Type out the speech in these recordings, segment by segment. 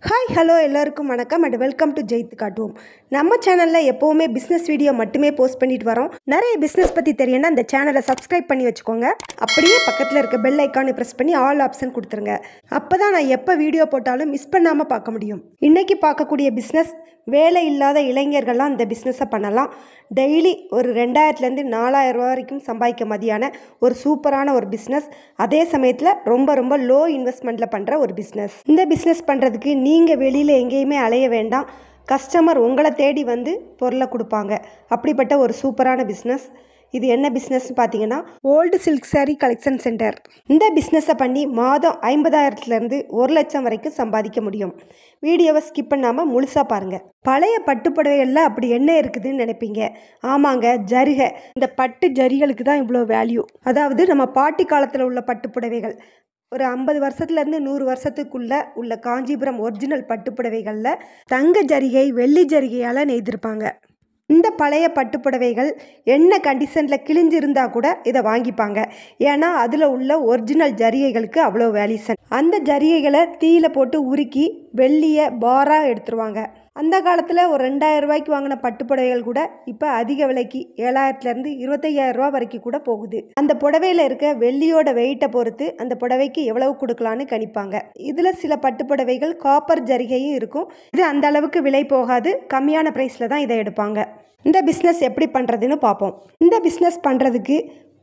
Hi hello எல்லாருக்கும் வணக்கம் and welcome to ஜெயித்து காட்டுவோம். நம்ம சேனலில் எப்போவுமே பிஸ்னஸ் வீடியோ மட்டுமே போஸ்ட் பண்ணிட்டு வரோம். நிறைய பிஸ்னஸ் பற்றி தெரியணும்னா இந்த சேனலை சப்ஸ்கிரைப் பண்ணி வச்சுக்கோங்க. அப்படியே பக்கத்தில் இருக்க பெல் ஐக்கானை ப்ரெஸ் பண்ணி ஆல் ஆப்ஷன் கொடுத்துருங்க. அப்போ தான் நான் எப்போ வீடியோ போட்டாலும் மிஸ் பண்ணாமல் பார்க்க முடியும். இன்றைக்கி பார்க்கக்கூடிய பிஸ்னஸ், வேலை இல்லாத இளைஞர்கள்லாம் இந்த பிஸ்னஸை பண்ணலாம். டெய்லி ஒரு 2000லேருந்து 4000 ரூபா வரைக்கும் சம்பாதிக்க மதியான ஒரு சூப்பரான ஒரு பிஸ்னஸ். அதே சமயத்தில் ரொம்ப லோ இன்வெஸ்ட்மெண்ட்டில் பண்ணுற ஒரு பிஸ்னஸ். இந்த பிஸ்னஸ் பண்ணுறதுக்கு நீங்கள் வெளியில் எங்கேயுமே அலைய வேண்டாம். கஸ்டமர் உங்களை தேடி வந்து பொருளை கொடுப்பாங்க. அப்படிப்பட்ட ஒரு சூப்பரான பிஸ்னஸ். இது என்ன பிஸ்னஸ் பார்த்தீங்கன்னா, old silk sari collection centre. இந்த பிஸ்னஸை பண்ணி மாதம் 50,000லேருந்து 1,00,000 வரைக்கும் சம்பாதிக்க முடியும். வீடியோவை ஸ்கிப் பண்ணாமல் முழுசாக பாருங்கள். பழைய பட்டுப்புடவைகளில் அப்படி என்ன இருக்குதுன்னு நினைப்பீங்க. ஆமாங்க, ஜரிகை. இந்த பட்டு ஜரிகளுக்கு தான் இவ்வளோ வேல்யூ. அதாவது நம்ம பாட்டி காலத்தில் உள்ள பட்டுப்புடவைகள், ஒரு 50 வருஷத்துலேருந்து 100 வருஷத்துக்குள்ளே உள்ள காஞ்சிபுரம் ஒரிஜினல் பட்டுப்புடவைகளில் தங்க ஜரிகை, வெள்ளி ஜரிகையால் நெய்திருப்பாங்க. இந்த பழைய பட்டுப்புடவைகள் என்ன கண்டிஷனில் கிழிஞ்சிருந்தால் கூட இதை வாங்கிப்பாங்க. ஏன்னா அதில் உள்ள ஒரிஜினல் ஜரிகைகளுக்கு அவ்வளோ வேல்யூஷன். அந்த ஜரிகைகளை தீயில போட்டு உருக்கி வெள்ளியை பாராக எடுத்துருவாங்க. அந்த காலத்தில் ஒரு 2000 ரூபாய்க்கு வாங்கின பட்டுப்புடவைகள் கூட இப்போ அதிக விலைக்கு 7000லேருந்து 25,000 ரூபா வரைக்கும் கூட போகுது. அந்த புடவையில் இருக்க வெள்ளியோட வெயிட்டை பொறுத்து அந்த புடவைக்கு எவ்வளவு கொடுக்கலான்னு கணிப்பாங்க. இதில் சில பட்டுப்புடவைகள் காப்பர் ஜரிகையும் இருக்கும். இது அந்த அளவுக்கு விலை போகாது. கம்மியான ப்ரைஸில் தான் இதை எடுப்பாங்க. இந்த பிஸ்னஸ் எப்படி பண்ணுறதுன்னு பார்ப்போம். இந்த பிஸ்னஸ் பண்ணுறதுக்கு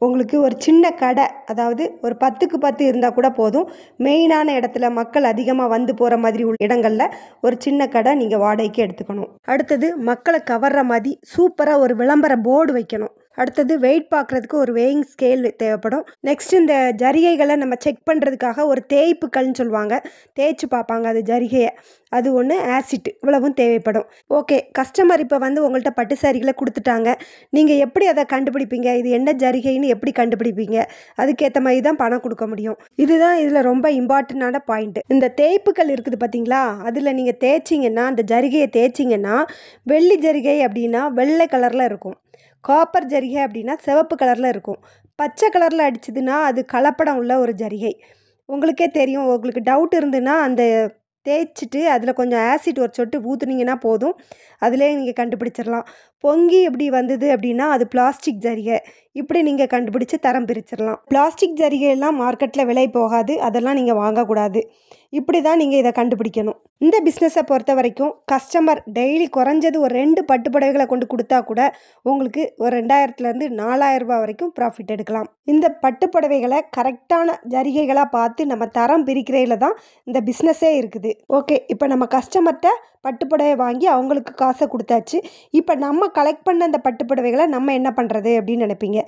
உங்களுக்கு ஒரு சின்ன கடை, அதாவது ஒரு 10க்கு 10 இருந்தால் கூட போதும். மெயினான இடத்துல மக்கள் அதிகமாக வந்து போகிற மாதிரி உள்ள இடங்களில் ஒரு சின்ன கடை நீங்கள் வாடகைக்கு எடுத்துக்கணும். அடுத்தது மக்களை கவர்ற மாதிரி சூப்பராக ஒரு விளம்பர போர்டு வைக்கணும். அடுத்தது வெயிட் பார்க்குறதுக்கு ஒரு வேயிங் ஸ்கேல் தேவைப்படும். நெக்ஸ்ட் இந்த ஜரிகைகளை நம்ம செக் பண்ணுறதுக்காக ஒரு தேய்ப்பு கல்னு சொல்லுவாங்க, தேய்ச்சி பார்ப்பாங்க அது ஜரிகையை, அது ஒன்று, ஆசிட், இவ்வளவும் தேவைப்படும். ஓகே, கஸ்டமர் இப்போ வந்து உங்கள்கிட்ட பட்டு சாரிகளை கொடுத்துட்டாங்க. நீங்கள் எப்படி அதை கண்டுபிடிப்பீங்க? இது என்ன ஜரிகைன்னு எப்படி கண்டுபிடிப்பீங்க? அதுக்கேற்ற மாதிரி தான் பணம் கொடுக்க முடியும். இதுதான் இதில் ரொம்ப இம்பார்ட்டண்டான பாயிண்ட். இந்த தேய்ப்புகள் இருக்குது பார்த்தீங்களா, அதில் நீங்கள் தேய்ச்சிங்கன்னா, அந்த ஜரிகையை தேய்ச்சிங்கன்னா, வெள்ளி ஜரிகை அப்படின்னா வெள்ளை கலரில் இருக்கும். காப்பர் ஜரிகை அப்படின்னா சிவப்பு கலரில் இருக்கும். பச்சை கலரில் அடிச்சதுன்னா அது கலப்படம் உள்ள ஒரு ஜரிகை. உங்களுக்கே தெரியும். உங்களுக்கு டவுட் இருந்துன்னா அந்த தேய்ச்சிட்டு அதில் கொஞ்சம் ஆசிட் ஒரு சொட்டு ஊற்றுனீங்கன்னா போதும், அதிலே நீங்கள் கண்டுபிடிச்சிடலாம். பொங்கி எப்படி வந்தது அப்படின்னா அது பிளாஸ்டிக் ஜரிகை. இப்படி நீங்கள் கண்டுபிடிச்சி தரம் பிரிச்சிடலாம். பிளாஸ்டிக் ஜரிகையெல்லாம் மார்க்கெட்டில் விலை போகாது, அதெல்லாம் நீங்கள் வாங்கக்கூடாது. இப்படி தான் நீங்கள் இதை கண்டுபிடிக்கணும். இந்த பிஸ்னஸை பொறுத்த வரைக்கும் கஸ்டமர் டெய்லி குறைஞ்சது ஒரு 2 பட்டுப்புடவைகளை கொண்டு கொடுத்தா கூட உங்களுக்கு ஒரு 2000லேருந்து 4000 ரூபா வரைக்கும் ப்ராஃபிட் எடுக்கலாம். இந்த பட்டுப்புடவைகளை கரெக்டான ஜரிகைகளாக பார்த்து நம்ம தரம் பிரிக்கிறதுல தான் இந்த பிஸ்னஸே இருக்குது. ஓகே, இப்போ நம்ம கஸ்டமர்கிட்ட பட்டுப்புடவை வாங்கி அவங்களுக்கு காசை கொடுத்தாச்சு. இப்போ நம்ம கலெக்ட் பண்ண அந்த பட்டுப்புடவைகளை நம்ம என்ன பண்ணுறது அப்படின்னு நினைப்பீங்க.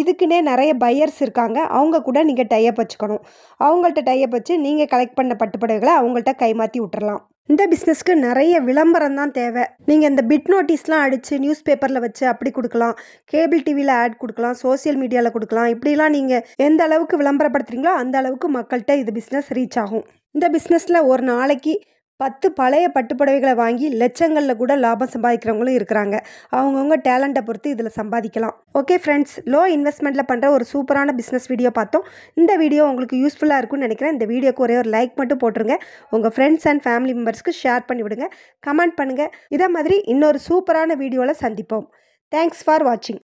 இதுக்குன்னே நிறைய பையர்ஸ் இருக்காங்க. அவங்க கூட நீங்கள் டைப் வச்சுக்கணும். அவங்கள்ட்ட டைப் வச்சு நீங்கள் கலெக்ட் பண்ண பட்டுப்புடவைகளை அவங்கள்ட்ட கைமாற்றி விட்டுறலாம். இந்த பிஸ்னஸ்க்கு நிறைய விளம்பரம் தான் தேவை. நீங்கள் இந்த பிட் நோட்டீஸ்லாம் அடித்து நியூஸ் பேப்பரில் வச்சு அப்படி கொடுக்கலாம். கேபிள் டிவியில் ஆட் கொடுக்கலாம், சோசியல் மீடியாவில் கொடுக்கலாம். இப்படிலாம் நீங்கள் எந்த அளவுக்கு விளம்பரப்படுத்துகிறீங்களோ அந்த அளவுக்கு மக்கள்கிட்ட இது பிஸ்னஸ் ரீச் ஆகும். இந்த பிஸ்னஸில் ஒரு நாளைக்கு 10 பழைய பட்டுப்புடவைகளை வாங்கி லட்சங்களில் கூட லாபம் சம்பாதிக்கிறவங்களும் இருக்கிறாங்க. அவங்கவுங்க டேலண்ட்டை பொறுத்து இதில் சம்பாதிக்கலாம். ஓகே ஃப்ரெண்ட்ஸ், லோ இன்வெஸ்ட்மெண்ட்டில் பண்ணுற ஒரு சூப்பரான பிஸ்னஸ் வீடியோ பார்த்தோம். இந்த வீடியோ உங்களுக்கு யூஸ்ஃபுல்லாக இருக்கும்னு நினைக்கிறேன். இந்த வீடியோக்கு ஒரே ஒரு லைக் மட்டும் போட்டுருங்க. உங்கள் ஃப்ரெண்ட்ஸ் அண்ட் ஃபேமிலி மெம்பர்ஸ்க்கு ஷேர் பண்ணி விடுங்க. கமெண்ட் பண்ணுங்கள். இதே மாதிரி இன்னொரு சூப்பரான வீடியோவில் சந்திப்போம். தேங்க்ஸ் ஃபார் வாட்சிங்.